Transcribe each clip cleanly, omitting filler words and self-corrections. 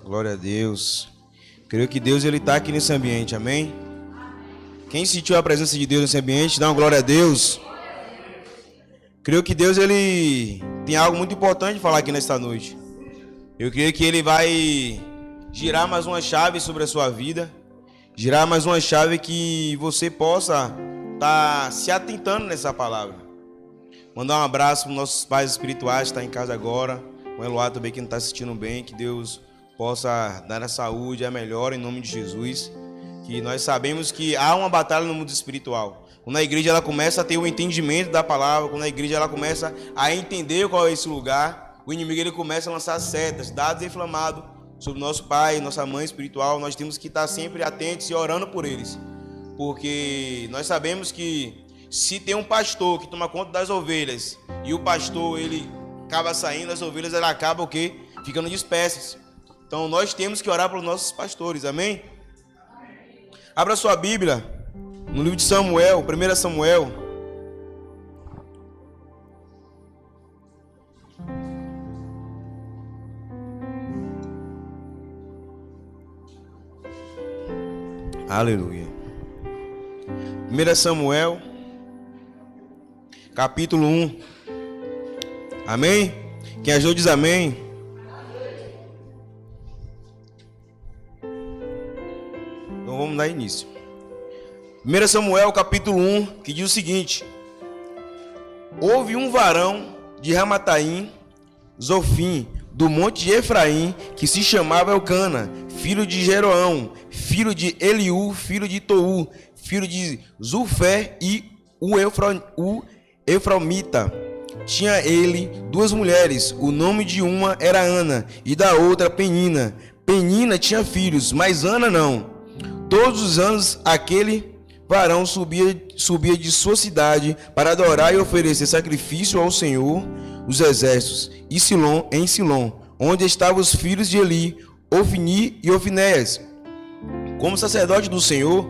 Glória a Deus. Creio que Deus ele está aqui nesse ambiente, amém? Quem sentiu a presença de Deus nesse ambiente, dá uma glória a Deus. Creio que Deus ele tem algo muito importante de falar aqui nesta noite. Eu creio que ele vai girar mais uma chave sobre a sua vida, girar mais uma chave que você possa estar se atentando nessa palavra. Mandar um abraço para os nossos pais espirituais que estão em casa agora, o Eloá também que não está assistindo bem, que Deus possa dar a saúde, a melhora em nome de Jesus. Que nós sabemos que há uma batalha no mundo espiritual. Quando a igreja ela começa a ter o entendimento da palavra, quando a igreja ela começa a entender qual é esse lugar, o inimigo ele começa a lançar setas, dados inflamados sobre nosso pai, nossa mãe espiritual. Nós temos que estar sempre atentos e orando por eles. Porque nós sabemos que se tem um pastor que toma conta das ovelhas e o pastor ele acaba saindo, as ovelhas elas acabam o quê? Ficando dispersas. Então nós temos que orar para os nossos pastores, amém? Abra sua Bíblia no livro de Samuel, 1 Samuel. Aleluia. 1 Samuel, capítulo 1. Amém? Quem ajudou diz amém. Então vamos dar início. 1 Samuel, capítulo 1, que diz o seguinte: houve um varão de Ramataim, Zofim, do monte de Efraim, que se chamava Elcana, filho de Jeroão, filho de Eliú, filho de Tou, filho de Zulfé, e o Efraimita. Tinha ele duas mulheres, o nome de uma era Ana e da outra Penina. Penina tinha filhos, mas Ana não. Todos os anos aquele varão subia de sua cidade para adorar e oferecer sacrifício ao Senhor dos exércitos, em Silom, onde estavam os filhos de Eli, Ofni e Ofinéias, como sacerdote do Senhor.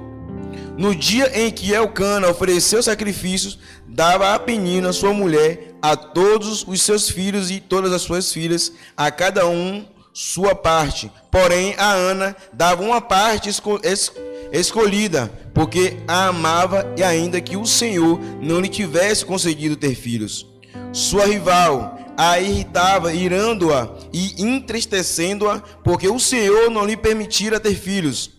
No dia em que Elcana ofereceu sacrifícios, dava a Penina, sua mulher, a todos os seus filhos e todas as suas filhas, a cada um sua parte. Porém, a Ana dava uma parte escolhida, porque a amava, e ainda que o Senhor não lhe tivesse concedido ter filhos. Sua rival a irritava, irando-a e entristecendo-a, porque o Senhor não lhe permitira ter filhos.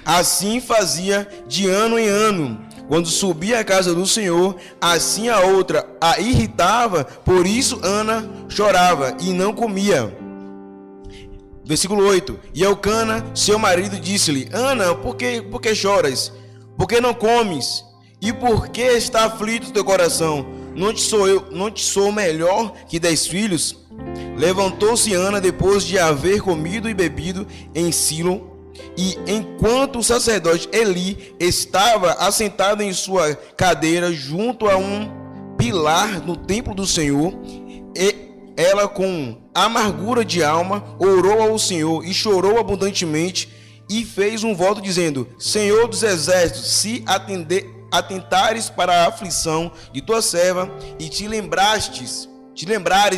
Assim fazia de ano em ano, quando subia à casa do Senhor. Assim a outra a irritava, por isso Ana chorava e não comia. Versículo 8. E Elcana, seu marido, disse-lhe: Ana, por que choras? Por que não comes? E por que está aflito teu coração? Não te sou melhor que 10 filhos? Levantou-se Ana depois de haver comido e bebido em Silo. E enquanto o sacerdote Eli estava assentado em sua cadeira junto a um pilar no templo do Senhor, ela com amargura de alma orou ao Senhor e chorou abundantemente e fez um voto dizendo: Senhor dos exércitos, se atentares para a aflição de tua serva e te lembrares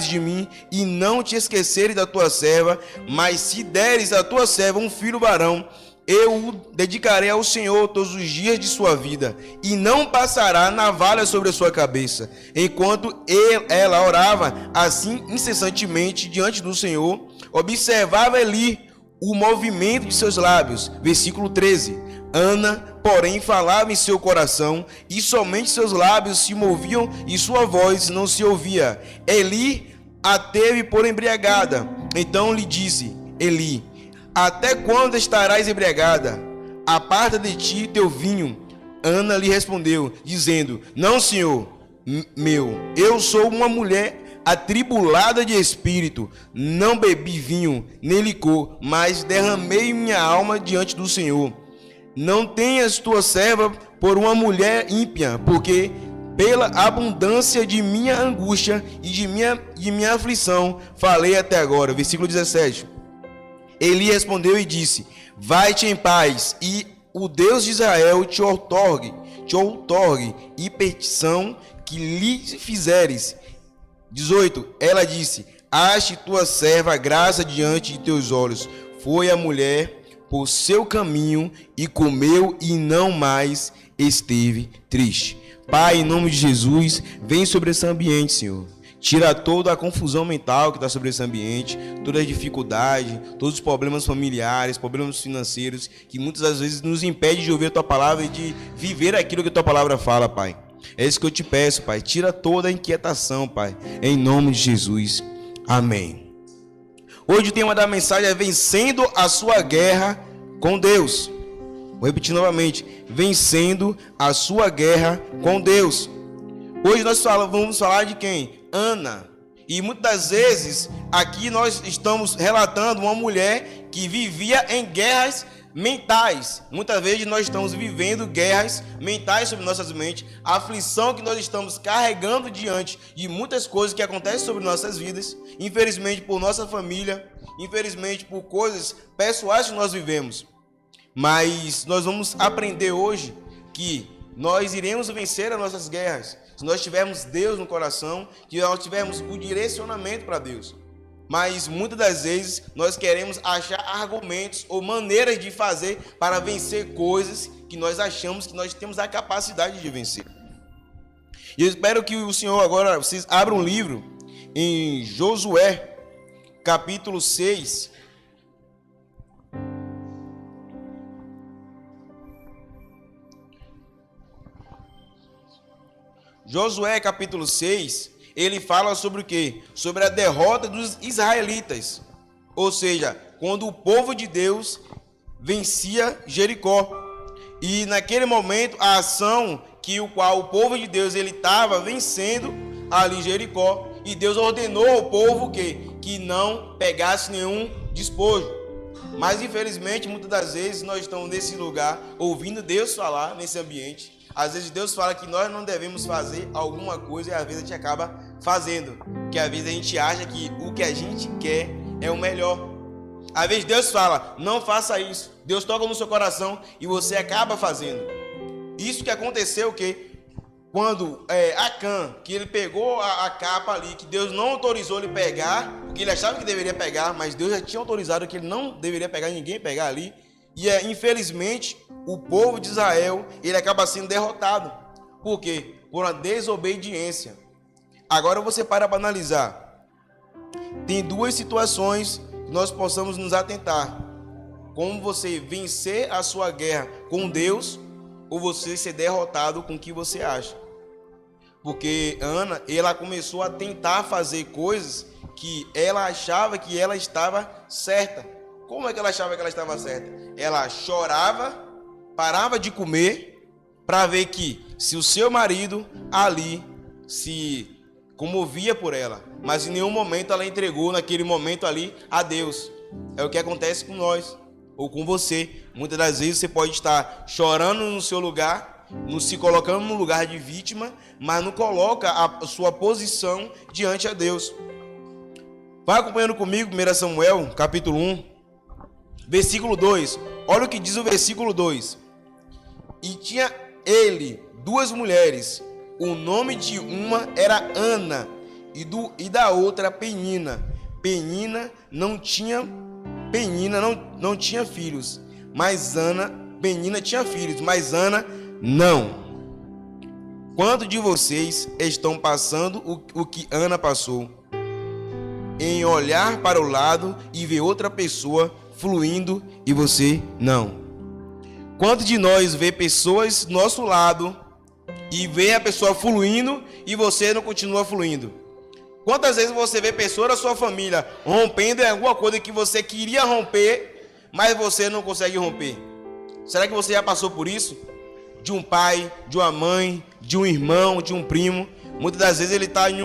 de mim e não te esqueceres da tua serva, mas se deres à tua serva um filho varão, eu o dedicarei ao Senhor todos os dias de sua vida, e não passará navalha sobre a sua cabeça. Enquanto ela orava assim incessantemente diante do Senhor, observava Eli o movimento de seus lábios. Versículo 13. Ana, porém, falava em seu coração, e somente seus lábios se moviam e sua voz não se ouvia. Eli a teve por embriagada. Então lhe disse Eli: até quando estarás embriagada? Aparta de ti teu vinho. Ana lhe respondeu, dizendo: não, senhor meu, eu sou uma mulher atribulada de espírito. Não bebi vinho nem licor, mas derramei minha alma diante do Senhor. Não tenhas tua serva por uma mulher ímpia, porque pela abundância de minha angústia e de minha aflição falei até agora. Versículo 17. Eli respondeu e disse: vai-te em paz, e o Deus de Israel te outorgue e petição que lhe fizeres. 18. Ela disse: ache tua serva graça diante de teus olhos. foi a mulher por seu caminho e comeu e não mais esteve triste. Pai, em nome de Jesus, vem sobre esse ambiente, Senhor. Tira toda a confusão mental que está sobre esse ambiente, toda a dificuldade, todos os problemas familiares, problemas financeiros, que muitas das vezes nos impede de ouvir a Tua palavra e de viver aquilo que a Tua palavra fala, Pai. É isso que eu te peço, Pai. Tira toda a inquietação, Pai. Em nome de Jesus. Amém. Hoje o tema da mensagem é vencendo a sua guerra com Deus. Vou repetir novamente. Vencendo a sua guerra com Deus. Hoje nós vamos falar de quem? Ana. E muitas das vezes aqui nós estamos relatando uma mulher que vivia em guerras mentais. Muitas vezes nós estamos vivendo guerras mentais sobre nossas mentes, a aflição que nós estamos carregando diante de muitas coisas que acontecem sobre nossas vidas, infelizmente por nossa família, infelizmente por coisas pessoais que nós vivemos. Mas nós vamos aprender hoje que nós iremos vencer as nossas guerras se nós tivermos Deus no coração, que nós tivermos o direcionamento para Deus. Mas muitas das vezes nós queremos achar argumentos ou maneiras de fazer para vencer coisas que nós achamos que nós temos a capacidade de vencer. E eu espero que o Senhor agora, vocês abram um livro em Josué, capítulo 6. Josué capítulo 6, ele fala sobre o quê? Sobre a derrota dos israelitas. Ou seja, quando o povo de Deus vencia Jericó. E naquele momento, a ação que o povo de Deus ele estava vencendo ali Jericó. E Deus ordenou ao povo que não pegasse nenhum despojo. Mas infelizmente, muitas das vezes, nós estamos nesse lugar, ouvindo Deus falar nesse ambiente. Às vezes Deus fala que nós não devemos fazer alguma coisa e às vezes a gente acaba fazendo. Porque às vezes a gente acha que o que a gente quer é o melhor. Às vezes Deus fala, não faça isso. Deus toca no seu coração e você acaba fazendo. Isso que aconteceu quando Acã, que ele pegou a capa ali, que Deus não autorizou ele pegar, porque ele achava que deveria pegar, mas Deus já tinha autorizado que ele não deveria pegar, ninguém pegar ali. E infelizmente, o povo de Israel, ele acaba sendo derrotado. Por quê? Por uma desobediência. Agora você para analisar. Tem duas situações que nós possamos nos atentar. Como você vencer a sua guerra com Deus, ou você ser derrotado com o que você acha. Porque Ana, ela começou a tentar fazer coisas que ela achava que ela estava certa. Como é que ela achava que ela estava certa? Ela chorava, parava de comer, para ver que se o seu marido ali se comovia por ela, mas em nenhum momento ela entregou naquele momento ali a Deus. É o que acontece com nós, ou com você. Muitas das vezes você pode estar chorando no seu lugar, se colocando no lugar de vítima, mas não coloca a sua posição diante a Deus. Vai acompanhando comigo, 1 Samuel, capítulo 1. Versículo 2, olha o que diz o versículo 2. E tinha ele duas mulheres, o nome de uma era Ana e da outra Penina. Penina não tinha filhos, mas Penina tinha filhos, mas Ana não. Quantos de vocês estão passando o que Ana passou? Em olhar para o lado e ver outra pessoa fluindo e você não. Quantos de nós vê pessoas do nosso lado e vê a pessoa fluindo e você não continua fluindo? Quantas vezes você vê pessoas da sua família rompendo em alguma coisa que você queria romper, mas você não consegue romper? Será que você já passou por isso? De um pai, de uma mãe, de um irmão, de um primo. Muitas das vezes ele está em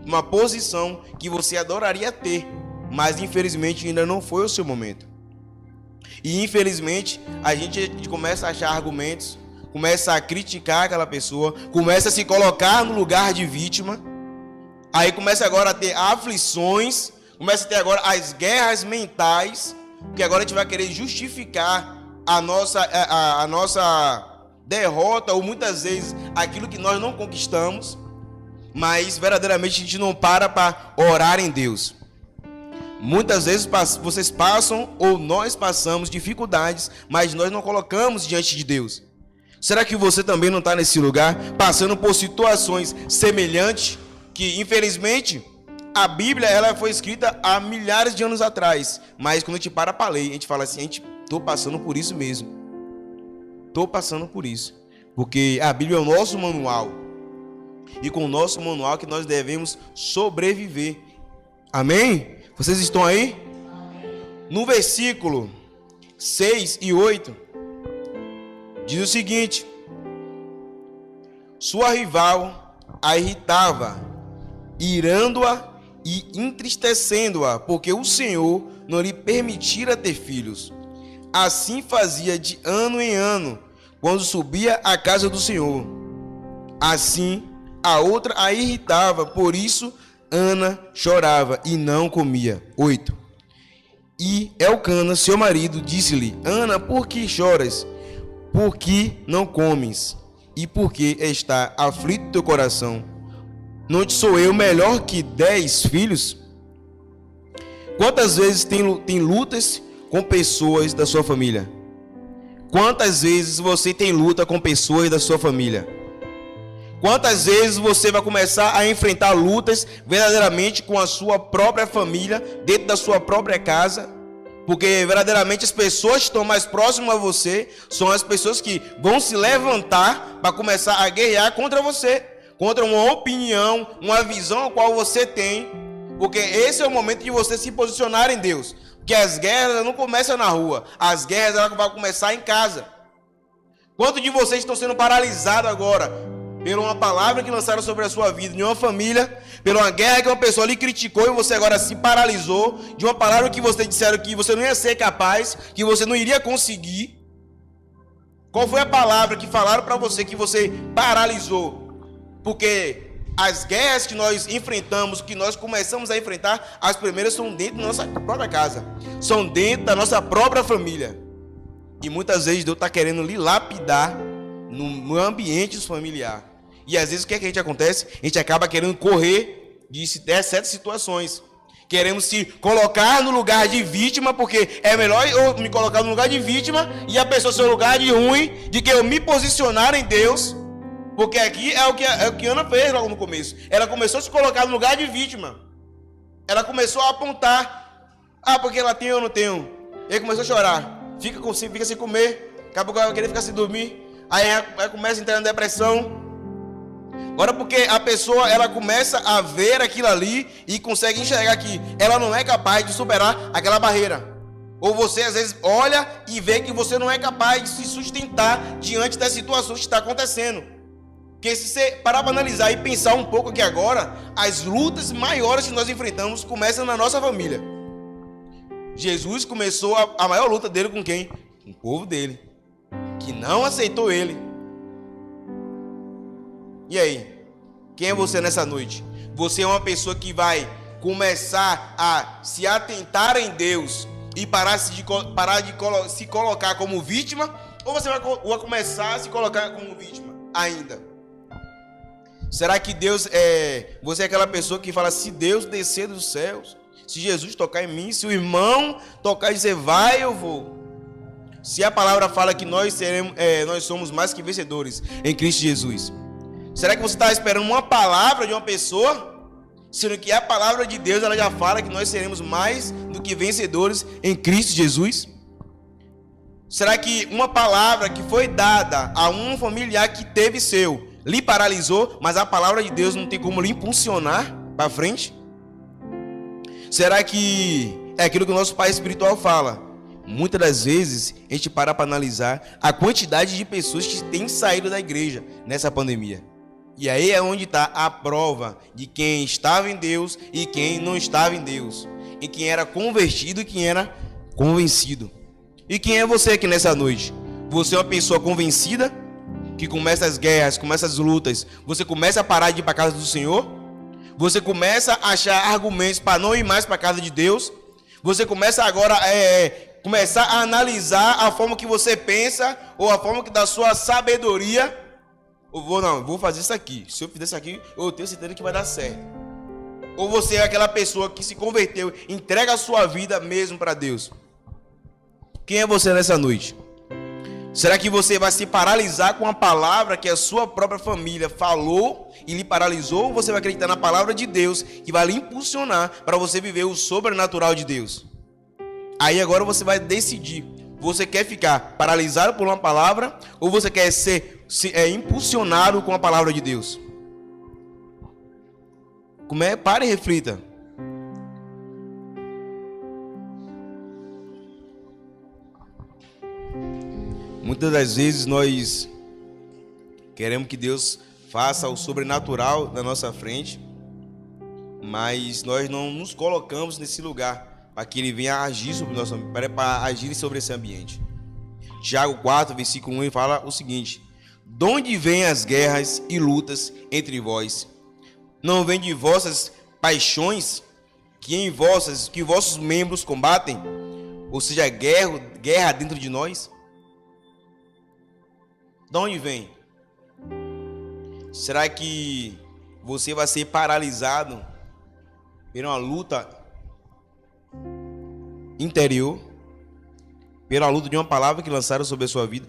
uma posição que você adoraria ter, mas infelizmente ainda não foi o seu momento. E infelizmente a gente começa a achar argumentos, começa a criticar aquela pessoa, começa a se colocar no lugar de vítima. Aí começa agora a ter aflições, começa a ter agora as guerras mentais, porque agora a gente vai querer justificar a nossa derrota, ou muitas vezes aquilo que nós não conquistamos, mas verdadeiramente a gente não para orar em Deus. Muitas vezes vocês passam ou nós passamos dificuldades, mas nós não colocamos diante de Deus. Será que você também não está nesse lugar, passando por situações semelhantes, que infelizmente a Bíblia ela foi escrita há milhares de anos atrás, mas quando a gente para ler, a gente fala assim, estou passando por isso mesmo. Estou passando por isso. Porque a Bíblia é o nosso manual. E com o nosso manual que nós devemos sobreviver. Amém? Vocês estão aí? No versículo 6 e 8, diz o seguinte: sua rival a irritava, irando-a e entristecendo-a, porque o Senhor não lhe permitira ter filhos. Assim fazia de ano em ano, quando subia à casa do Senhor. Assim, a outra a irritava, por isso Ana chorava e não comia. 8. E Elcana, seu marido, disse-lhe: Ana, por que choras? Por que não comes? E por que está aflito teu coração? Não te sou eu melhor que 10 filhos? Quantas vezes tem lutas com pessoas da sua família? Quantas vezes você tem luta com pessoas da sua família? Quantas vezes você vai começar a enfrentar lutas verdadeiramente com a sua própria família, dentro da sua própria casa? Porque verdadeiramente as pessoas que estão mais próximas a você são as pessoas que vão se levantar para começar a guerrear contra você, contra uma opinião, uma visão a qual você tem. Porque esse é o momento de você se posicionar em Deus. Porque as guerras não começam na rua, as guerras elas vão começar em casa. Quantos de vocês estão sendo paralisados agora por uma palavra que lançaram sobre a sua vida, de uma família, por uma guerra que uma pessoa lhe criticou e você agora se paralisou, de uma palavra que você disseram que você não ia ser capaz, que você não iria conseguir? Qual foi a palavra que falaram para você que você paralisou? Porque as guerras que nós enfrentamos, que nós começamos a enfrentar, as primeiras são dentro da nossa própria casa, são dentro da nossa própria família. E muitas vezes Deus está querendo lhe lapidar no ambiente familiar. E às vezes o que é que a gente acontece? A gente acaba querendo correr de certas situações. Queremos se colocar no lugar de vítima, porque é melhor eu me colocar no lugar de vítima e a pessoa ser no lugar de ruim, de que eu me posicionar em Deus. Porque aqui é o que Ana fez logo no começo. Ela começou a se colocar no lugar de vítima. Ela começou a apontar. Ah, porque ela tem ou não tem. Ele começou a chorar. Fica sem comer. Acabou que ela vai querer ficar sem dormir. Aí ela começa a entrar em depressão. Agora porque a pessoa ela começa a ver aquilo ali e consegue enxergar que ela não é capaz de superar aquela barreira. Ou você às vezes olha e vê que você não é capaz de se sustentar diante das situações que está acontecendo. Porque se você parar para analisar e pensar um pouco aqui agora, as lutas maiores que nós enfrentamos começam na nossa família. Jesus começou a maior luta dele com quem? Com o povo dele, que não aceitou ele. E aí? Quem é você nessa noite? Você é uma pessoa que vai começar a se atentar em Deus e parar de se colocar como vítima? Ou você vai começar a se colocar como vítima ainda? Será que Deus você é aquela pessoa que fala: se Deus descer dos céus, se Jesus tocar em mim, se o irmão tocar e dizer vai, eu vou. Se a palavra fala que nós somos mais que vencedores em Cristo Jesus, será que você está esperando uma palavra de uma pessoa, sendo que a palavra de Deus ela já fala que nós seremos mais do que vencedores em Cristo Jesus? Será que uma palavra que foi dada a um familiar que teve seu lhe paralisou, mas a palavra de Deus não tem como lhe impulsionar para frente? Será que é aquilo que o nosso pai espiritual fala? Muitas das vezes a gente para analisar a quantidade de pessoas que têm saído da igreja nessa pandemia. E aí é onde está a prova de quem estava em Deus e quem não estava em Deus, e quem era convertido e quem era convencido. E quem é você aqui nessa noite? Você é uma pessoa convencida, que começa as guerras, começa as lutas, você começa a parar de ir para a casa do Senhor? Você começa a achar argumentos para não ir mais para a casa de Deus? Você começa agora começar a analisar a forma que você pensa, ou a forma que da sua sabedoria: vou fazer isso aqui. Se eu fizer isso aqui, eu tenho certeza que vai dar certo. Ou você é aquela pessoa que se converteu, entrega a sua vida mesmo para Deus? Quem é você nessa noite? Será que você vai se paralisar com a palavra que a sua própria família falou e lhe paralisou? Ou você vai acreditar na palavra de Deus que vai lhe impulsionar para você viver o sobrenatural de Deus? Aí agora você vai decidir. Você quer ficar paralisado por uma palavra ou você quer ser impulsionado com a palavra de Deus? Pare e reflita. Muitas das vezes nós queremos que Deus faça o sobrenatural na nossa frente, mas nós não nos colocamos nesse lugar para que Ele venha agir sobre o nosso, para agir sobre esse ambiente. Tiago 4, versículo 1, ele fala o seguinte: de onde vêm as guerras e lutas entre vós? Não vem de vossas paixões que vossos membros combatem? Ou seja, guerra dentro de nós? De onde vem? Será que você vai ser paralisado por uma luta interior? Pela luta de uma palavra que lançaram sobre a sua vida?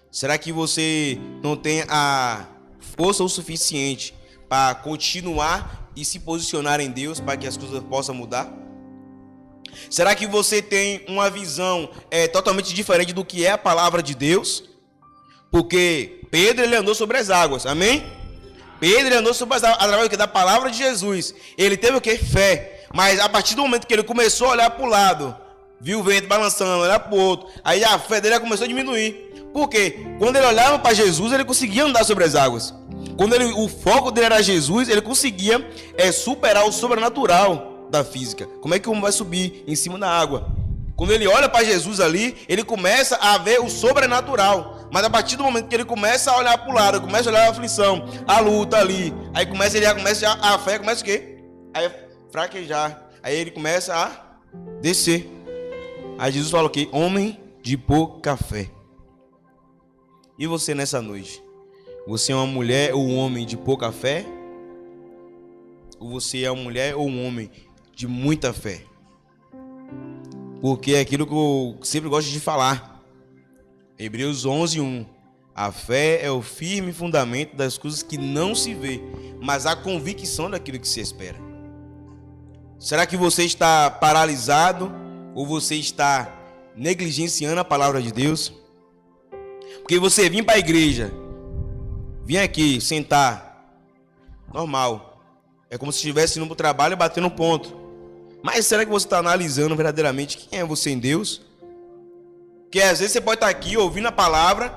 Será que você não tem a força o suficiente para continuar e se posicionar em Deus para que as coisas possam mudar? Será que você tem uma visão totalmente diferente do que é a palavra de Deus? Porque Pedro, ele andou sobre as águas, amém? Pedro, ele andou sobre as águas através da palavra de Jesus. Ele teve o que? Fé. Mas a partir do momento que ele começou a olhar para o lado, viu o vento balançando, olhar para o outro, aí a fé dele começou a diminuir. Por quê? Quando ele olhava para Jesus, ele conseguia andar sobre as águas. Quando o foco dele era Jesus, ele conseguia superar o sobrenatural da física. Como é que o homem vai subir em cima da água? Quando ele olha para Jesus ali, ele começa a ver o sobrenatural. Mas a partir do momento que ele começa a olhar para o lado, começa a olhar a aflição, a luta ali, aí a fé começa o quê? Aí fraquejar. Aí ele começa a descer. Aí Jesus fala o quê? Homem de pouca fé. E você nessa noite? Você é uma mulher ou um homem de pouca fé? Ou você é uma mulher ou um homem de muita fé? Porque é aquilo que eu sempre gosto de falar. Hebreus 11:1. A fé é o firme fundamento das coisas que não se vê, mas a convicção daquilo que se espera. Será que você está paralisado ou você está negligenciando a palavra de Deus? Porque você vir para a igreja, vir aqui sentar, normal, é como se estivesse indo para o trabalho e batendo ponto. Mas será que você está analisando verdadeiramente quem é você em Deus? Porque às vezes você pode estar aqui ouvindo a palavra,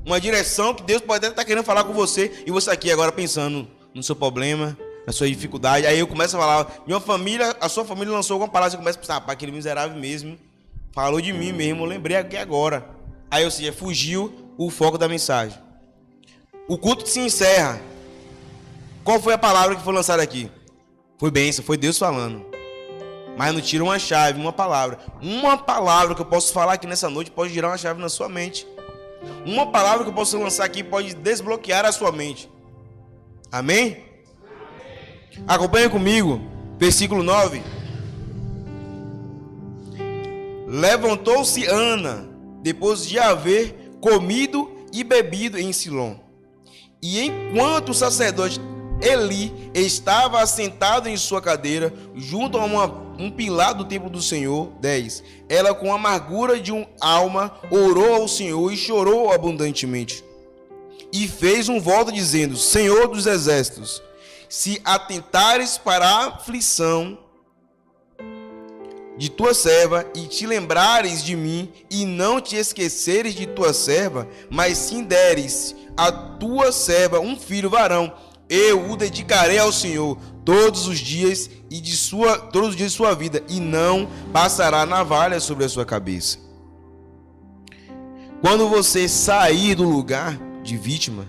uma direção que Deus pode estar querendo falar com você, e você aqui agora pensando no seu problema, na sua dificuldade. Aí eu começo a falar, minha família, a sua família lançou alguma palavra, você começa a pensar, rapaz, aquele miserável mesmo, falou de mim mesmo, eu lembrei aqui agora. Aí, ou seja, fugiu o foco da mensagem. O culto se encerra. Qual foi a palavra que foi lançada aqui? Foi bênção, foi Deus falando. Mas não tira uma chave, uma palavra. Uma palavra que eu posso falar aqui nessa noite pode girar uma chave na sua mente. Uma palavra que eu posso lançar aqui pode desbloquear a sua mente. Amém? Acompanhe comigo, versículo 9. Levantou-se Ana, depois de haver comido e bebido em Silom. E enquanto o sacerdote Eli estava assentado em sua cadeira, junto a um pilar do templo do Senhor. 10. Ela, com amargura de alma, orou ao Senhor e chorou abundantemente. E fez um voto dizendo: Senhor dos exércitos, se atentares para a aflição de tua serva e te lembrares de mim e não te esqueceres de tua serva, mas sim deres a tua serva um filho varão, eu o dedicarei ao Senhor todos os dias de sua vida, e não passará navalha sobre a sua cabeça. Quando você sair do lugar de vítima,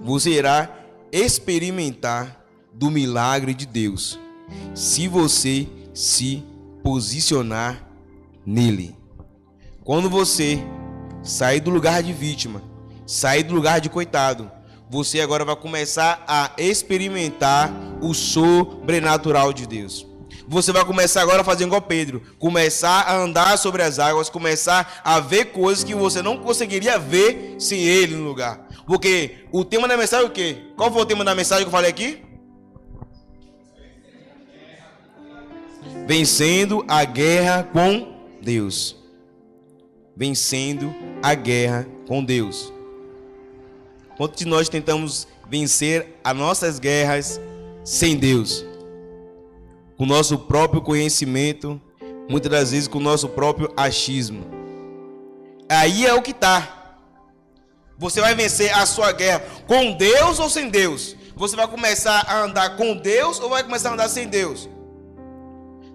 você irá experimentar do milagre de Deus, se você se posicionar nele. Quando você sair do lugar de vítima, sair do lugar de coitado, você agora vai começar a experimentar o sobrenatural de Deus. Você vai começar agora a fazer igual Pedro, começar a andar sobre as águas, começar a ver coisas que você não conseguiria ver sem ele no lugar. Porque o tema da mensagem é o quê? Qual foi o tema da mensagem que eu falei aqui? Vencendo a guerra com Deus. Vencendo a guerra com Deus. Quantos de nós tentamos vencer as nossas guerras sem Deus? Com o nosso próprio conhecimento, muitas das vezes com o nosso próprio achismo. Aí é o que está. Você vai vencer a sua guerra com Deus ou sem Deus? Você vai começar a andar com Deus ou vai começar a andar sem Deus?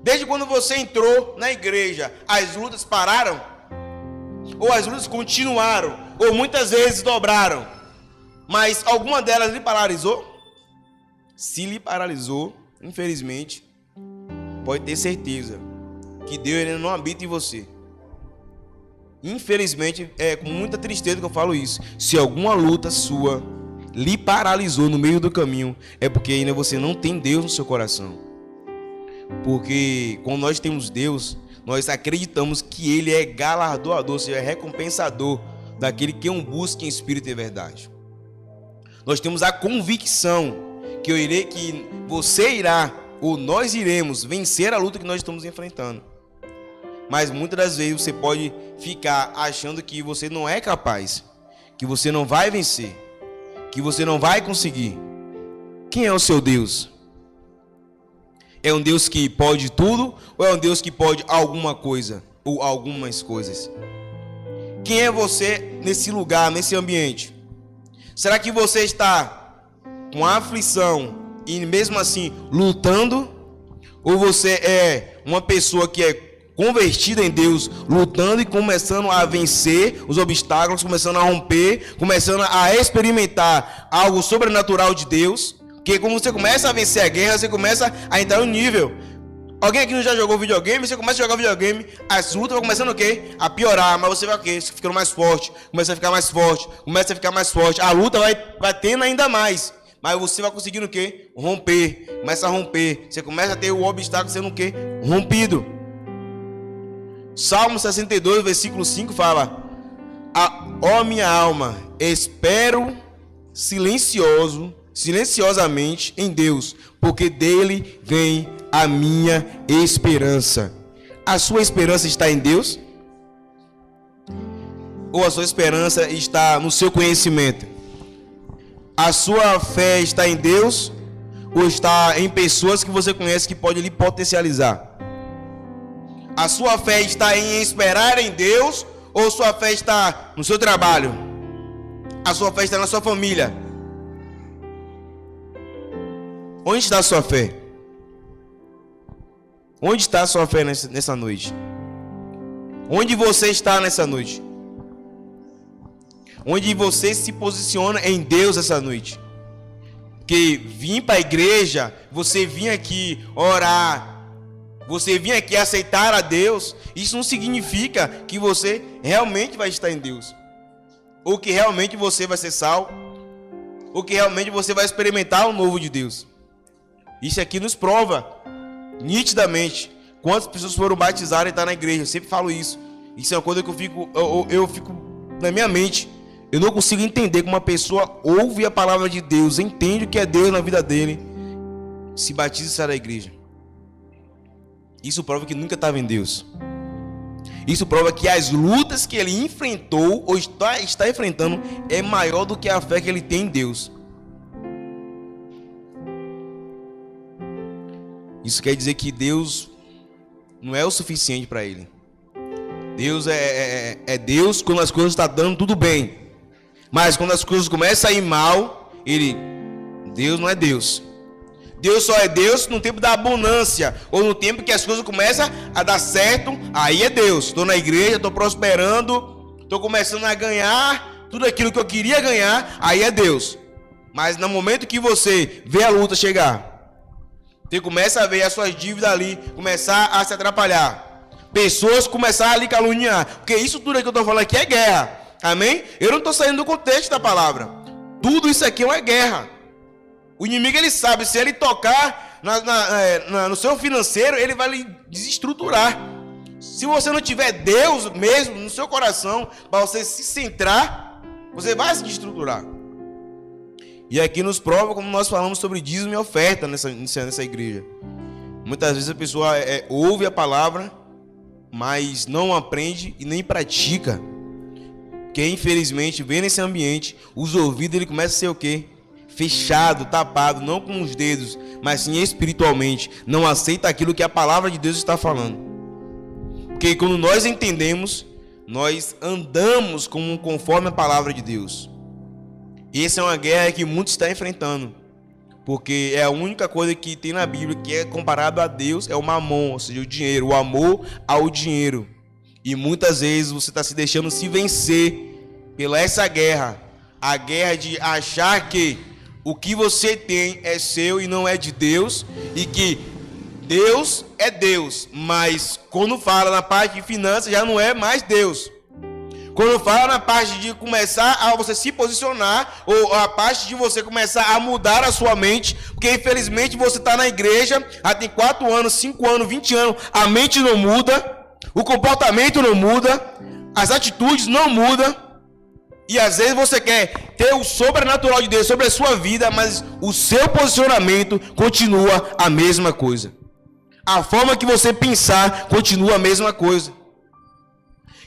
Desde quando você entrou na igreja, as lutas pararam? Ou as lutas continuaram? Ou muitas vezes dobraram? Mas alguma delas lhe paralisou? Se lhe paralisou, infelizmente, pode ter certeza que Deus ainda não habita em você. Infelizmente, é com muita tristeza que eu falo isso. Se alguma luta sua lhe paralisou no meio do caminho, é porque ainda você não tem Deus no seu coração. Porque quando nós temos Deus, nós acreditamos que Ele é galardoador, ou seja, é recompensador daquele que o busca em espírito e verdade. Nós temos a convicção que você irá, ou nós iremos vencer a luta que nós estamos enfrentando. Mas muitas das vezes você pode ficar achando que você não é capaz, que você não vai vencer, que você não vai conseguir. Quem é o seu Deus? É um Deus que pode tudo ou é um Deus que pode alguma coisa ou algumas coisas? Quem é você nesse lugar, nesse ambiente? Será que você está com aflição e mesmo assim lutando? Ou você é uma pessoa que é convertida em Deus, lutando e começando a vencer os obstáculos, começando a romper, começando a experimentar algo sobrenatural de Deus? Porque quando você começa a vencer a guerra, você começa a entrar no nível. Alguém aqui não já jogou videogame? Você começa a jogar videogame, as lutas vão começando o quê? A piorar, mas você vai o quê? Você ficando mais forte, começa a ficar mais forte, começa a ficar mais forte. A luta vai tendo ainda mais, mas você vai conseguindo o quê? Romper, começa a romper. Você começa a ter o obstáculo sendo o quê? Rompido. Salmo 62, versículo 5 fala: ó minha alma, espero silenciosamente em Deus, porque dele vem a minha esperança. A sua esperança está em Deus? Ou a sua esperança está no seu conhecimento? A sua fé está em Deus? Ou está em pessoas que você conhece que podem lhe potencializar? A sua fé está em esperar em Deus? Ou sua fé está no seu trabalho? A sua fé está na sua família? Onde está a sua fé? Onde está a sua fé nessa noite? Onde você está nessa noite? Onde você se posiciona em Deus essa noite? Porque vir para a igreja, você vir aqui orar, você vir aqui aceitar a Deus, isso não significa que você realmente vai estar em Deus, ou que realmente você vai ser salvo, ou que realmente você vai experimentar o novo de Deus. Isso aqui nos prova nitidamente quantas pessoas foram batizadas e estão na igreja. Eu sempre falo isso. Isso é uma coisa que eu fico na minha mente. Eu não consigo entender como uma pessoa ouve a palavra de Deus, entende o que é Deus na vida dele, se batiza e sai da igreja. Isso prova que nunca estava em Deus. Isso prova que as lutas que ele enfrentou ou está enfrentando é maior do que a fé que ele tem em Deus. Isso quer dizer que Deus não é o suficiente para ele. Deus é Deus quando as coisas estão dando tudo bem. Mas quando as coisas começam a ir mal, Deus não é Deus. Deus só é Deus no tempo da abundância, ou no tempo que as coisas começam a dar certo, aí é Deus. Estou na igreja, estou prosperando, estou começando a ganhar tudo aquilo que eu queria ganhar, aí é Deus. Mas no momento que você vê a luta chegar, você começa a ver as suas dívidas ali começar a se atrapalhar, pessoas começarem a lhe caluniar, porque isso tudo que eu estou falando aqui é guerra, amém? Eu não estou saindo do contexto da palavra. Tudo isso aqui é uma guerra. O inimigo, ele sabe, se ele tocar no seu financeiro, ele vai lhe desestruturar. Se você não tiver Deus mesmo no seu coração, para você se centrar, você vai se desestruturar. E aqui nos prova como nós falamos sobre dízimo e oferta nessa igreja. Muitas vezes a pessoa ouve a palavra, mas não aprende e nem pratica. Porque infelizmente, vem nesse ambiente, os ouvidos ele começam a ser o quê? Fechado, tapado, não com os dedos, mas sim espiritualmente. Não aceita aquilo que a palavra de Deus está falando. Porque quando nós entendemos, nós andamos conforme a palavra de Deus. E essa é uma guerra que muitos estão enfrentando. Porque é a única coisa que tem na Bíblia que é comparado a Deus, é o mamon, ou seja, o dinheiro, o amor ao dinheiro. E muitas vezes você está se deixando se vencer pela essa guerra. A guerra de achar que o que você tem é seu e não é de Deus. E que Deus é Deus. Mas quando fala na parte de finanças já não é mais Deus. Quando fala na parte de começar a você se posicionar, ou a parte de você começar a mudar a sua mente, porque infelizmente você está na igreja, há tem 4 anos, 5 anos, 20 anos, a mente não muda, o comportamento não muda, as atitudes não mudam, e às vezes você quer ter o sobrenatural de Deus sobre a sua vida, mas o seu posicionamento continua a mesma coisa. A forma que você pensar continua a mesma coisa.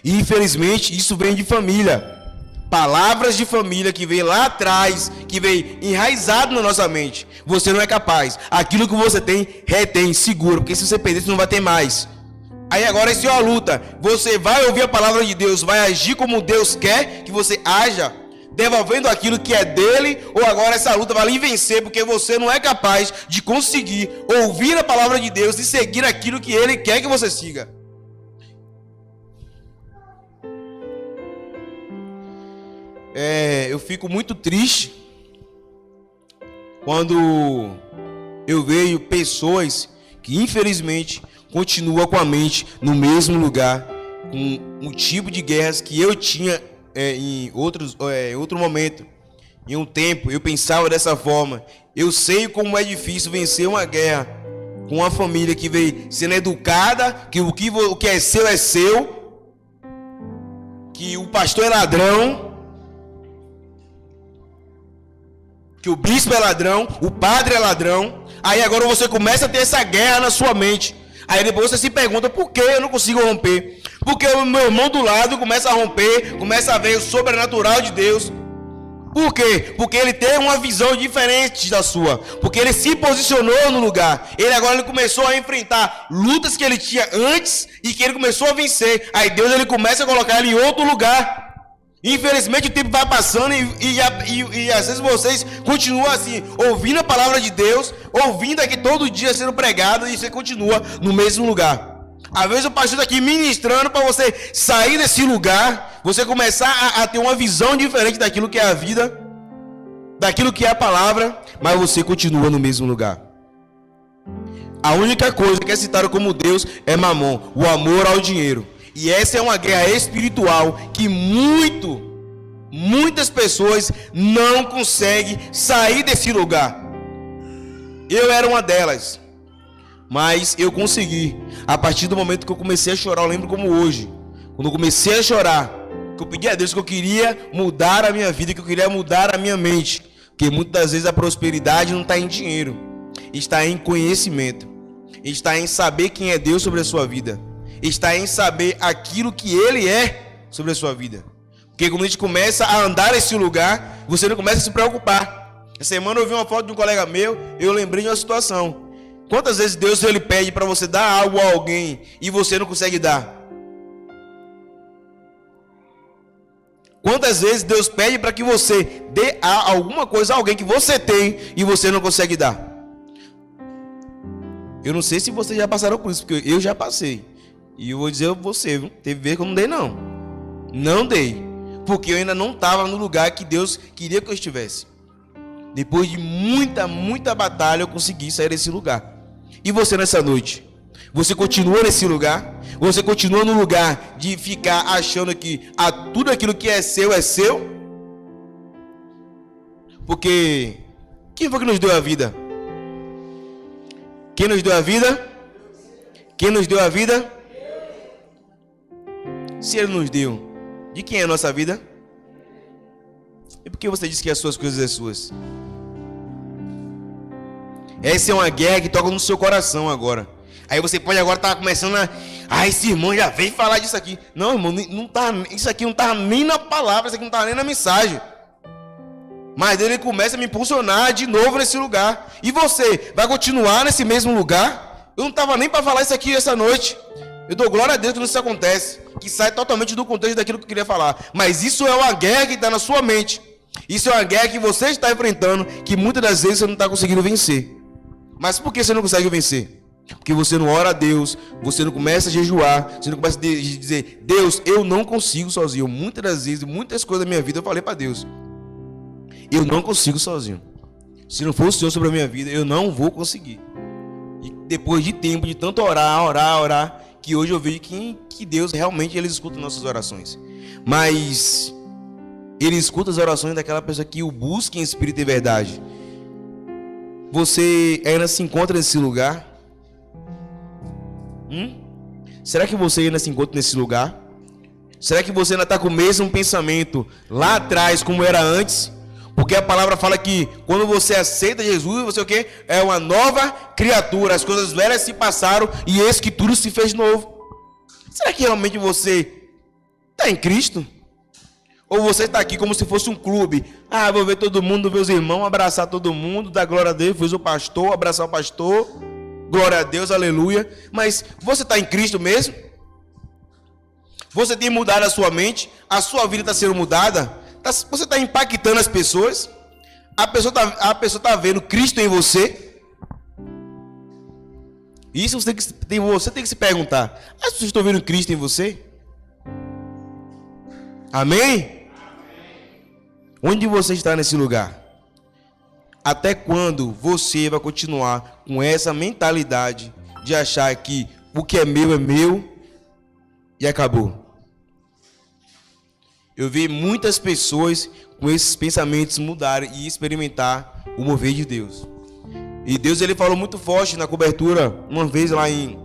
E infelizmente isso vem de família. Palavras de família que vem lá atrás, que vem enraizado na nossa mente. Você não é capaz. Aquilo que você tem, retém, segura. Porque se você perder, você não vai ter mais. Aí agora isso é uma luta. Você vai ouvir a palavra de Deus, vai agir como Deus quer que você haja, devolvendo aquilo que é dele, ou agora essa luta vai lhe vencer, porque você não é capaz de conseguir ouvir a palavra de Deus e seguir aquilo que ele quer que você siga. Eu fico muito triste quando eu vejo pessoas que infelizmente continuam com a mente no mesmo lugar, com o tipo de guerras que eu tinha em outro momento. Em um tempo eu pensava dessa forma. Eu sei como é difícil vencer uma guerra com uma família que veio sendo educada, que o que é seu, que o pastor é ladrão, que o bispo é ladrão, o padre é ladrão. Aí agora você começa a ter essa guerra na sua mente. Aí depois você se pergunta, por que eu não consigo romper? Porque o meu irmão do lado começa a romper, começa a ver o sobrenatural de Deus. Por quê? Porque ele tem uma visão diferente da sua. Porque ele se posicionou no lugar. Ele começou a enfrentar lutas que ele tinha antes e que ele começou a vencer. Aí Deus ele começa a colocar ele em outro lugar. Infelizmente o tempo vai passando e às vezes vocês continuam assim, ouvindo a palavra de Deus, ouvindo aqui todo dia sendo pregado, e você continua no mesmo lugar. Às vezes o pastor está aqui ministrando para você sair desse lugar, você começar a ter uma visão diferente daquilo que é a vida, daquilo que é a palavra, mas você continua no mesmo lugar. A única coisa que é citada como Deus é mamon, o amor ao dinheiro. E essa é uma guerra espiritual que muitas pessoas não conseguem sair desse lugar. Eu era uma delas, mas eu consegui. A partir do momento que eu comecei a chorar, eu lembro como hoje, quando eu comecei a chorar, que eu pedi a Deus que eu queria mudar a minha vida, que eu queria mudar a minha mente. Porque muitas vezes a prosperidade não está em dinheiro, está em conhecimento, está em saber quem é Deus sobre a sua vida, está em saber aquilo que Ele é sobre a sua vida. Porque quando a gente começa a andar nesse lugar, você não começa a se preocupar. Essa semana eu vi uma foto de um colega meu, eu lembrei de uma situação. Quantas vezes Deus ele pede para você dar algo a alguém e você não consegue dar? Quantas vezes Deus pede para que você dê alguma coisa a alguém que você tem e você não consegue dar? Eu não sei se vocês já passaram por isso, porque eu já passei. E eu vou dizer a você, viu? Teve vez que eu não dei, não. Não dei. Porque eu ainda não estava no lugar que Deus queria que eu estivesse. Depois de muita batalha, eu consegui sair desse lugar. E você nessa noite? Você continua nesse lugar? Você continua no lugar de ficar achando que tudo aquilo que é seu é seu? Porque quem foi que nos deu a vida? Quem nos deu a vida? Quem nos deu a vida? Se Ele nos deu, de quem é a nossa vida? E por que você disse que as suas coisas são suas? Essa é uma guerra que toca no seu coração agora. Aí você pode agora estar começando a... Ah, esse irmão já veio falar disso aqui. Não, irmão, não tá, isso aqui não está nem na palavra, isso aqui não está nem na mensagem. Mas ele começa a me impulsionar de novo nesse lugar. E você vai continuar nesse mesmo lugar? Eu não estava nem para falar isso aqui essa noite. Eu dou glória a Deus quando isso acontece. Que sai totalmente do contexto daquilo que eu queria falar. Mas isso é uma guerra que está na sua mente. Isso é uma guerra que você está enfrentando, que muitas das vezes você não está conseguindo vencer. Mas por que você não consegue vencer? Porque você não ora a Deus, você não começa a jejuar, você não começa a dizer, Deus, eu não consigo sozinho. Muitas das vezes, muitas coisas da minha vida eu falei para Deus, eu não consigo sozinho. Se não for o Senhor sobre a minha vida, eu não vou conseguir. E depois de tempo, de tanto orar, que hoje eu vejo que Deus realmente ele escuta nossas orações. Mas Ele escuta as orações daquela pessoa que o busca em espírito e verdade. Você ainda se encontra nesse lugar? Será que você ainda se encontra nesse lugar? Será que você ainda está com o mesmo pensamento lá atrás como era antes? Porque a palavra fala que quando você aceita Jesus, você o quê? É uma nova criatura. As coisas velhas se passaram e eis que tudo se fez novo. Será que realmente você está em Cristo? Ou você está aqui como se fosse um clube? Ah, vou ver todo mundo, ver os irmãos, abraçar todo mundo, dar glória a Deus, fiz o pastor, abraçar o pastor, glória a Deus, aleluia. Mas você está em Cristo mesmo? Você tem mudado a sua mente? A sua vida está sendo mudada? Você está impactando as pessoas? A pessoa está vendo Cristo em você? Isso você tem que se perguntar. As pessoas estão vendo Cristo em você? Amém? Onde você está nesse lugar? Até quando você vai continuar com essa mentalidade de achar que o que é meu e acabou? Eu vi muitas pessoas com esses pensamentos mudarem e experimentar o mover de Deus. E Deus ele falou muito forte na cobertura, uma vez lá em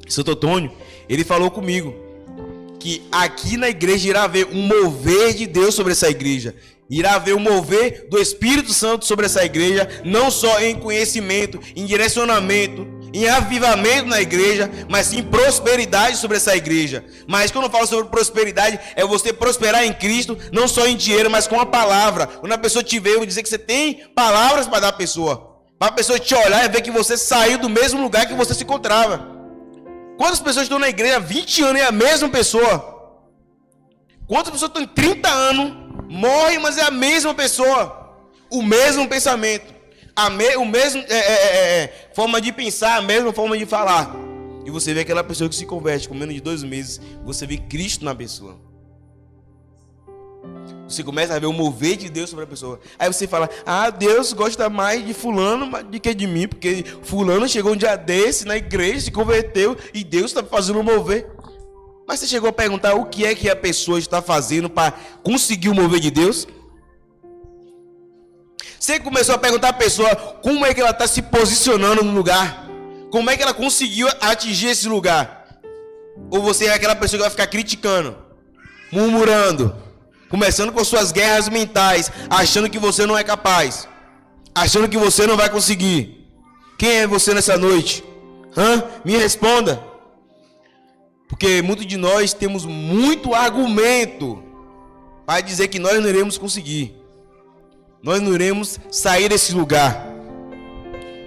Santo Antônio, ele falou comigo que aqui na igreja irá haver um mover de Deus sobre essa igreja. Irá haver um mover do Espírito Santo sobre essa igreja, não só em conhecimento, em direcionamento, em avivamento na igreja, mas em prosperidade sobre essa igreja. Mas quando eu falo sobre prosperidade, é você prosperar em Cristo, não só em dinheiro, mas com a palavra. Quando a pessoa te vê, eu vou dizer que você tem palavras para dar à pessoa. Para a pessoa te olhar e ver que você saiu do mesmo lugar que você se encontrava. Quantas pessoas estão na igreja há 20 anos e é a mesma pessoa? Quantas pessoas estão em 30 anos, morrem, mas é a mesma pessoa? O mesmo pensamento, o mesmo forma de pensar, a mesma forma de falar. E você vê aquela pessoa que se converte com menos de 2 meses, você vê Cristo na pessoa. Você começa a ver o mover de Deus sobre a pessoa. Aí você fala, Deus gosta mais de fulano do que de mim, porque fulano chegou um dia desse na igreja, se converteu e Deus está fazendo o mover. Mas você chegou a perguntar o que é que a pessoa está fazendo para conseguir o mover de Deus? Você começou a perguntar à pessoa como é que ela está se posicionando no lugar? Como é que ela conseguiu atingir esse lugar? Ou você é aquela pessoa que vai ficar criticando, murmurando, começando com suas guerras mentais, achando que você não é capaz, achando que você não vai conseguir. Quem é você nessa noite? Me responda. Porque muitos de nós temos muito argumento para dizer que nós não iremos conseguir. Nós não iremos sair desse lugar.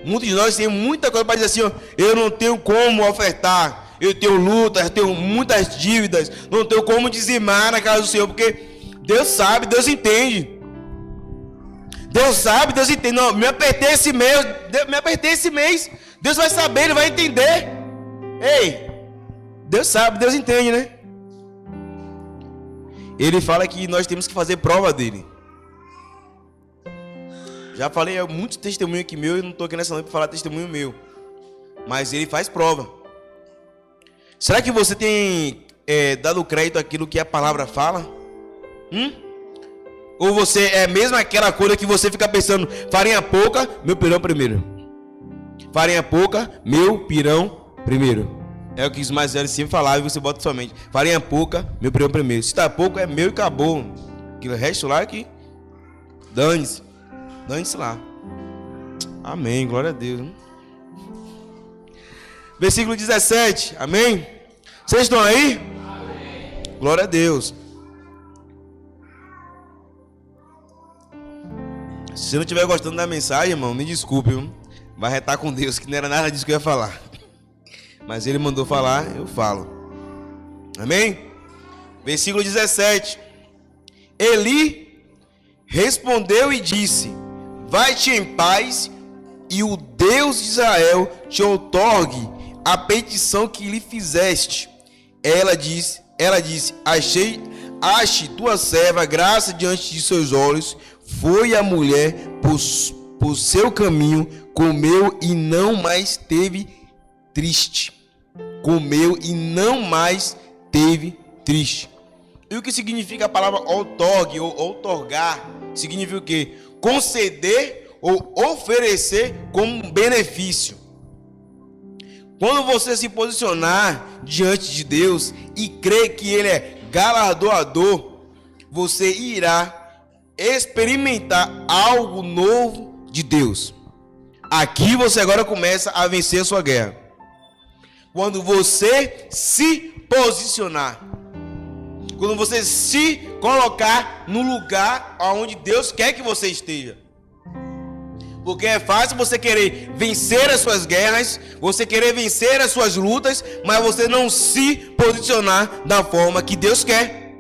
Muitos de nós temos muita coisa para dizer assim, eu não tenho como ofertar, eu tenho lutas, eu tenho muitas dívidas, não tenho como dizimar na casa do Senhor, porque Deus sabe, Deus entende. Deus sabe, Deus entende. Não, me apertei esse mês, Deus vai saber, Ele vai entender. Ei, Deus sabe, Deus entende, né? Ele fala que nós temos que fazer prova dele. Já falei muito testemunho aqui meu, e não estou aqui nessa noite para falar testemunho meu. Mas ele faz prova. Será que você tem dado crédito àquilo que a palavra fala? Ou você é mesmo aquela coisa que você fica pensando, farinha pouca, meu pirão primeiro. Farinha pouca, meu pirão primeiro. É o que os mais velhos sempre falavam e você bota sua mente. Farinha pouca, meu pirão primeiro. Se tá pouco, é meu e acabou. Aquilo resto lá que dane-se. Dane-se lá. Amém, glória a Deus. Versículo 17, amém? Vocês estão aí? Amém. Glória a Deus. Se você não estiver gostando da mensagem, irmão, me desculpe, viu? Vai retar com Deus, que não era nada disso que eu ia falar. Mas ele mandou falar, eu falo. Amém? Versículo 17. Eli respondeu e disse: vai-te em paz, e o Deus de Israel te outorgue a petição que lhe fizeste. Ela disse, ache tua serva graça diante de seus olhos. Foi a mulher por seu caminho, comeu e não mais teve triste. Comeu e não mais teve triste. E o que significa a palavra outorgue ou outorgar? Significa o quê? Conceder ou oferecer como benefício. Quando você se posicionar diante de Deus e crer que Ele é galardoador, você irá experimentar algo novo de Deus. Aqui você agora começa a vencer a sua guerra. Quando você se posicionar, quando você se colocar no lugar onde Deus quer que você esteja. Porque é fácil você querer vencer as suas guerras, você querer vencer as suas lutas, mas você não se posicionar da forma que Deus quer.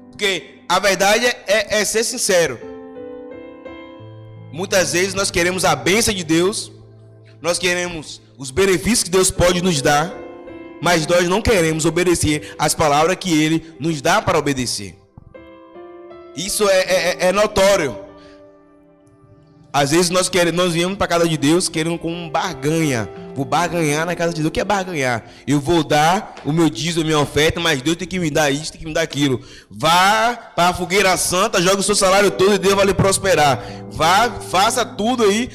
Porque a verdade é ser sincero. Muitas vezes nós queremos a bênção de Deus, nós queremos os benefícios que Deus pode nos dar, mas nós não queremos obedecer as palavras que Ele nos dá para obedecer. Isso é notório. Às vezes nós viemos para a casa de Deus querendo como um barganha. Vou barganhar na casa de Deus. O que é barganhar? Eu vou dar o meu dízimo, a minha oferta, mas Deus tem que me dar isso, tem que me dar aquilo. Vá para a fogueira santa, joga o seu salário todo e Deus vai lhe prosperar. Vá, faça tudo aí,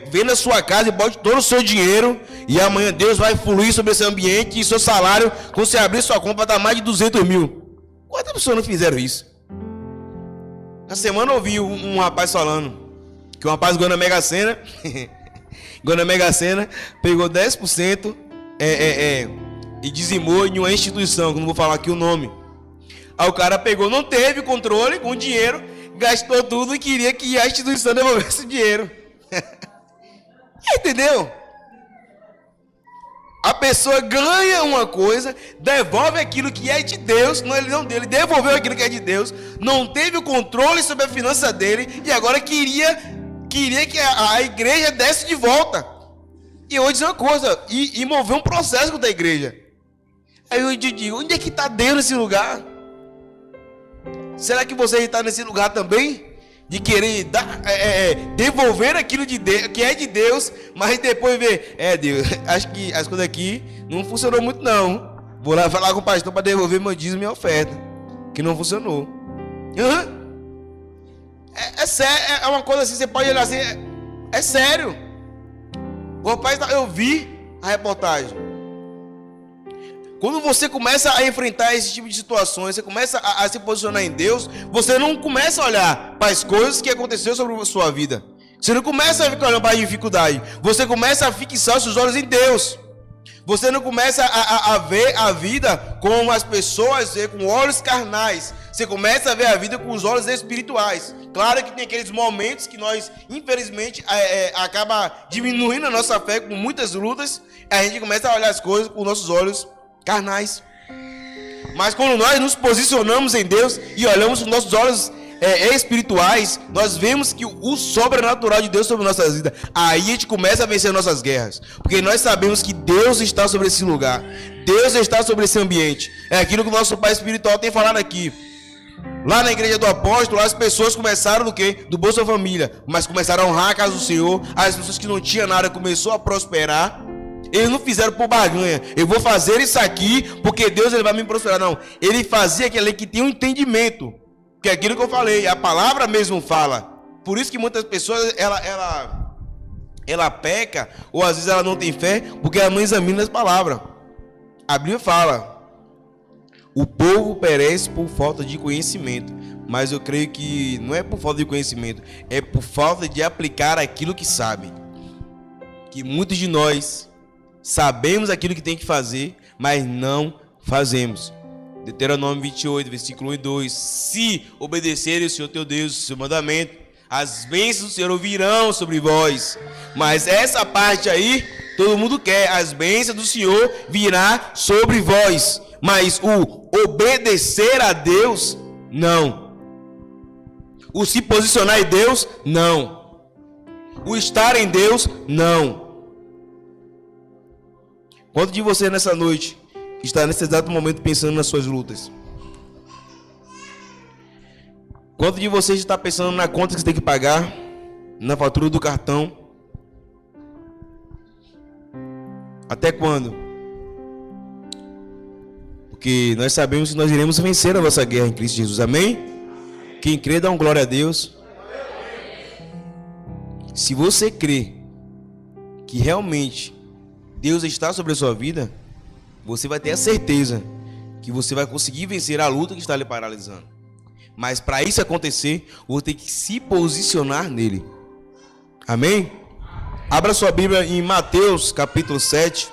venda a sua casa e bote todo o seu dinheiro, e amanhã Deus vai fluir sobre esse ambiente e seu salário, quando você abrir sua conta, vai dar mais de 200 mil. Quantas pessoas não fizeram isso? Na semana eu ouvi um rapaz falando que um rapaz ganhou na Mega Sena, pegou 10% e dizimou em uma instituição, que não vou falar aqui o nome. Aí o cara pegou, não teve controle com o dinheiro, gastou tudo e queria que a instituição devolvesse o dinheiro. Entendeu? A pessoa ganha uma coisa, devolve aquilo que é de Deus, não, ele não deu, ele devolveu aquilo que é de Deus, não teve o controle sobre a finança dele e agora queria que a igreja desse de volta. E eu vou dizer uma coisa, e mover um processo contra a igreja. Aí eu digo, onde é que está Deus nesse lugar? Será que você está nesse lugar também? De querer devolver aquilo de Deus, que é de Deus, mas depois ver, Deus, acho que as coisas aqui não funcionou muito não. Vou lá falar com o pastor para devolver meu dízimo e minha oferta, que não funcionou. É sério, é uma coisa assim, você pode olhar assim, é sério. O rapaz, eu vi a reportagem. Quando você começa a enfrentar esse tipo de situações, você começa a se posicionar em Deus, você não começa a olhar para as coisas que aconteceram sobre a sua vida. Você não começa a ficar olhando para a dificuldade. Você começa a fixar os seus olhos em Deus. Você não começa a ver a vida como as pessoas veem, com olhos carnais. Você começa a ver a vida com os olhos espirituais. Claro que tem aqueles momentos que nós, infelizmente, acaba diminuindo a nossa fé com muitas lutas. A gente começa a olhar as coisas com nossos olhos carnais. Mas quando nós nos posicionamos em Deus e olhamos os nossos olhos espirituais, nós vemos que o sobrenatural de Deus sobre nossas vidas, aí a gente começa a vencer nossas guerras, porque nós sabemos que Deus está sobre esse lugar, Deus está sobre esse ambiente. É aquilo que o nosso pai espiritual tem falado aqui. Lá na igreja do apóstolo, as pessoas começaram do quê? Do Bolsa Família, mas começaram a honrar a casa do Senhor. As pessoas que não tinham nada começou a prosperar. Eles não fizeram por barganha. Eu vou fazer isso aqui porque Deus ele vai me prosperar. Não, ele fazia aquele que tem um entendimento. Porque aquilo que eu falei, a palavra mesmo fala. Por isso que muitas pessoas, ela peca, ou às vezes ela não tem fé, porque ela não examina as palavras. A Bíblia fala: o povo perece por falta de conhecimento. Mas eu creio que não é por falta de conhecimento, é por falta de aplicar aquilo que sabe. Que muitos de nós sabemos aquilo que tem que fazer, mas não fazemos. Deuteronômio 28, versículo 1 e 2. Se obedecerem ao Senhor teu Deus, o seu mandamento, as bênçãos do Senhor virão sobre vós. Mas essa parte aí, todo mundo quer. As bênçãos do Senhor virá sobre vós. Mas o obedecer a Deus, não. O se posicionar em Deus, não. O estar em Deus, não. Quanto de você nessa noite está nesse exato momento pensando nas suas lutas? Quanto de você está pensando na conta que você tem que pagar, na fatura do cartão? Até quando? Porque nós sabemos que nós iremos vencer a nossa guerra em Cristo Jesus, amém? Quem crê dá um glória a Deus. Se você crê que realmente Deus está sobre a sua vida, você vai ter a certeza que você vai conseguir vencer a luta que está lhe paralisando. Mas para isso acontecer, você tem que se posicionar nele. Amém? Abra sua Bíblia em Mateus capítulo 7.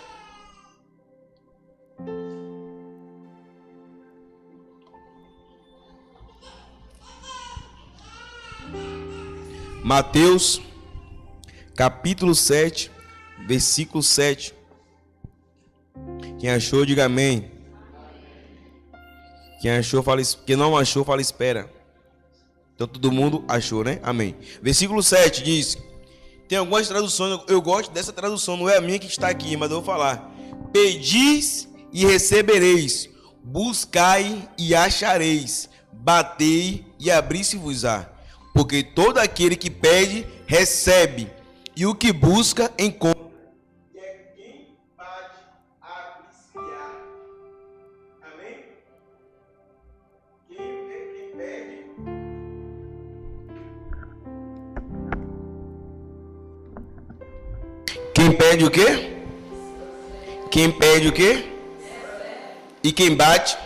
Mateus capítulo 7, versículo 7. Quem achou, diga amém. Quem achou, fala, quem não achou, fala espera. Então todo mundo achou, né? Amém. Versículo 7 diz: tem algumas traduções, eu gosto dessa tradução, não é a minha que está aqui, mas eu vou falar. Pedis e recebereis, buscai e achareis, batei e abri-se-vos-á. Porque todo aquele que pede, recebe, e o que busca, encontra. E é quem bate, abre-se-á. Amém? Quem pede. Quem pede o quê? Quem pede o quê? E quem bate?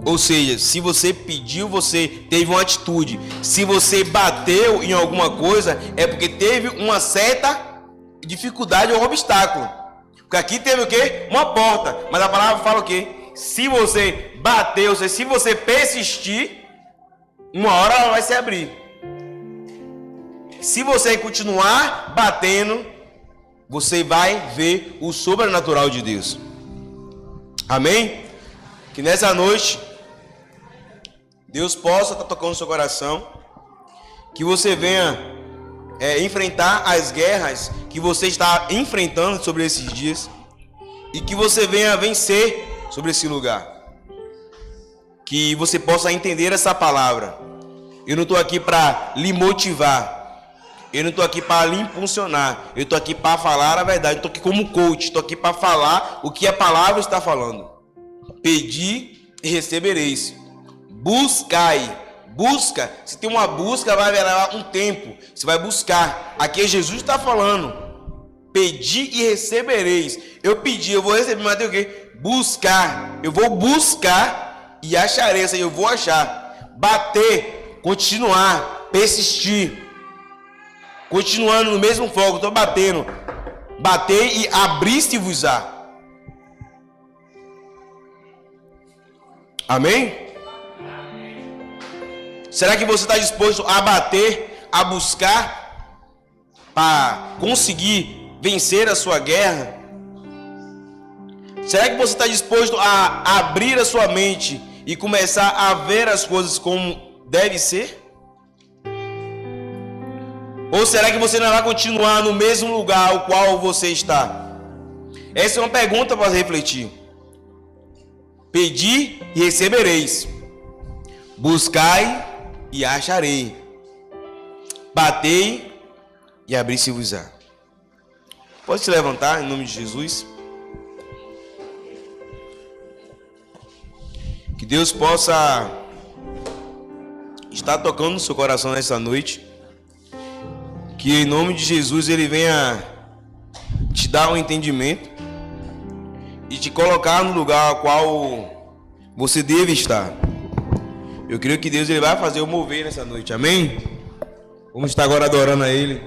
Ou seja, se você pediu, você teve uma atitude. Se você bateu em alguma coisa, é porque teve uma certa dificuldade ou obstáculo. Porque aqui teve o quê? Uma porta. Mas a palavra fala o quê? Se você bateu, se você persistir, uma hora ela vai se abrir. Se você continuar batendo, você vai ver o sobrenatural de Deus. Amém? Que nessa noite Deus possa estar tocando no seu coração, que você venha enfrentar as guerras que você está enfrentando sobre esses dias, e que você venha vencer sobre esse lugar, que você possa entender essa palavra. Eu não estou aqui para lhe motivar, eu não estou aqui para lhe impulsionar, eu estou aqui para falar a verdade, eu estou aqui como coach, estou aqui para falar o que a palavra está falando. Pedi e recebereis. Buscai. Busca. Se tem uma busca, vai levar um tempo. Você vai buscar. Aqui Jesus está falando. Pedi e recebereis. Eu pedi, eu vou receber, mas tem o quê? Buscar. Eu vou buscar e acharei. Eu vou achar. Bater. Continuar. Persistir. Continuando no mesmo foco. Estou batendo. Bater e abrir-se-vos-á. Amém? Será que você está disposto a bater, a buscar, para conseguir vencer a sua guerra? Será que você está disposto a abrir a sua mente e começar a ver as coisas como deve ser? Ou será que você não vai continuar no mesmo lugar ao qual você está? Essa é uma pergunta para refletir. Pedi e recebereis. Buscai e acharei. Batei e abri-se-vos-á. Pode se levantar em nome de Jesus. Que Deus possa está tocando no seu coração nessa noite. Que em nome de Jesus Ele venha te dar um entendimento e te colocar no lugar ao qual você deve estar. Eu creio que Deus Ele vai fazer o mover nessa noite, amém? Vamos estar agora adorando a Ele.